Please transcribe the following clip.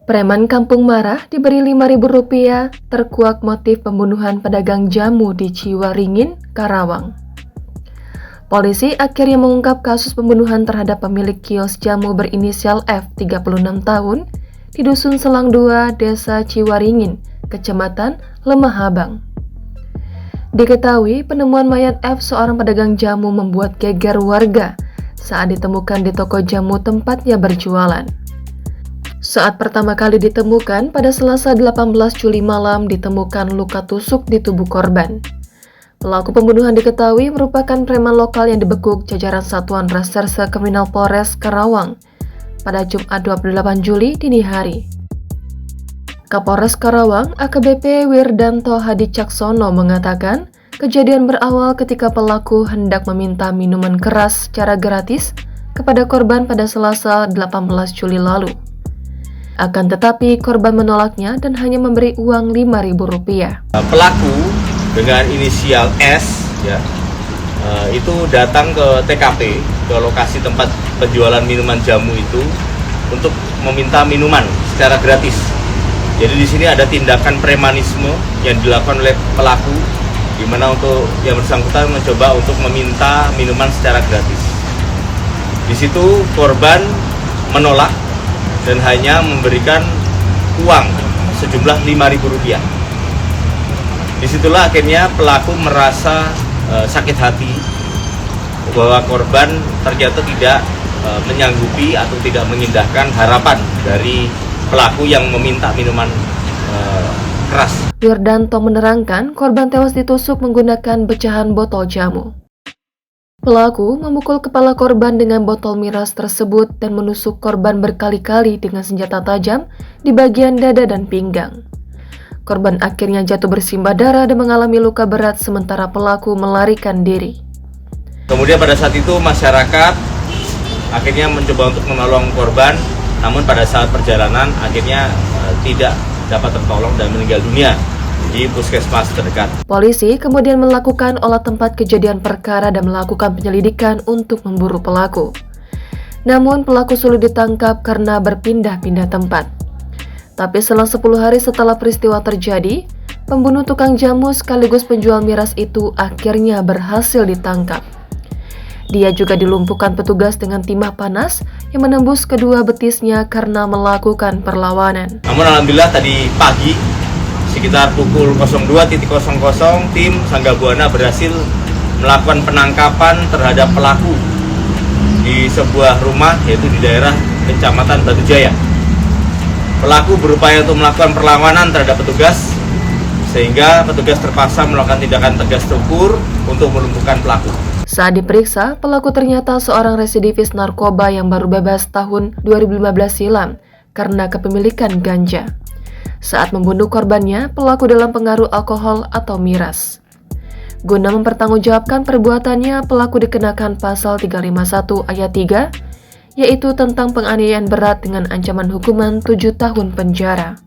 Preman kampung marah diberi Rp5.000 terkuak motif pembunuhan pedagang jamu di Ciwaringin, Karawang. Polisi akhirnya mengungkap kasus pembunuhan terhadap pemilik kios jamu berinisial F, 36 tahun, di Dusun Selang 2, Desa Ciwaringin, Kecamatan Lemah Habang. Diketahui penemuan mayat F, seorang pedagang jamu, membuat geger warga saat ditemukan di toko jamu tempatnya berjualan. Saat pertama kali ditemukan pada Selasa 18 Juli malam, ditemukan luka tusuk di tubuh korban. Pelaku pembunuhan diketahui merupakan preman lokal yang dibekuk jajaran Satuan Reserse Kriminal Polres Karawang pada Jumat 28 Juli dini hari. Kapolres Karawang AKBP Wirdanto Hadi Caksono mengatakan kejadian berawal ketika pelaku hendak meminta minuman keras secara gratis kepada korban pada Selasa 18 Juli lalu. Akan tetapi korban menolaknya dan hanya memberi uang Rp5.000. Pelaku dengan inisial S itu datang ke TKP, ke lokasi tempat penjualan minuman jamu itu untuk meminta minuman secara gratis. Jadi di sini ada tindakan premanisme yang dilakukan oleh pelaku, di mana untuk yang bersangkutan mencoba untuk meminta minuman secara gratis. Di situ korban menolak dan hanya memberikan uang sejumlah Rp5.000. Disitulah akhirnya pelaku merasa sakit hati bahwa korban ternyata tidak menyanggupi atau tidak mengindahkan harapan dari pelaku yang meminta minuman keras. Wirdanto menerangkan korban tewas ditusuk menggunakan pecahan botol jamu. Pelaku memukul kepala korban dengan botol miras tersebut dan menusuk korban berkali-kali dengan senjata tajam di bagian dada dan pinggang. Korban akhirnya jatuh bersimbah darah dan mengalami luka berat sementara pelaku melarikan diri. Kemudian pada saat itu masyarakat akhirnya mencoba untuk menolong korban, namun pada saat perjalanan akhirnya tidak dapat tertolong dan meninggal dunia di puskesmas terdekat. Polisi kemudian melakukan olah tempat kejadian perkara dan melakukan penyelidikan untuk memburu pelaku. Namun pelaku sulit ditangkap karena berpindah-pindah tempat. Tapi selang 10 hari setelah peristiwa terjadi, pembunuh tukang jamu sekaligus penjual miras itu akhirnya berhasil ditangkap. Dia juga dilumpuhkan petugas dengan timah panas yang menembus kedua betisnya karena melakukan perlawanan. Namun alhamdulillah tadi pagi sekitar pukul 02.00 tim Sangga Buana berhasil melakukan penangkapan terhadap pelaku di sebuah rumah yaitu di daerah Kecamatan Batu Jaya. Pelaku berupaya untuk melakukan perlawanan terhadap petugas sehingga petugas terpaksa melakukan tindakan tegas terukur untuk melumpuhkan pelaku. Saat diperiksa, pelaku ternyata seorang residivis narkoba yang baru bebas tahun 2015 silam karena kepemilikan ganja. Saat membunuh korbannya, pelaku dalam pengaruh alkohol atau miras. Guna mempertanggungjawabkan perbuatannya, pelaku dikenakan pasal 351 ayat 3, yaitu tentang penganiayaan berat dengan ancaman hukuman 7 tahun penjara.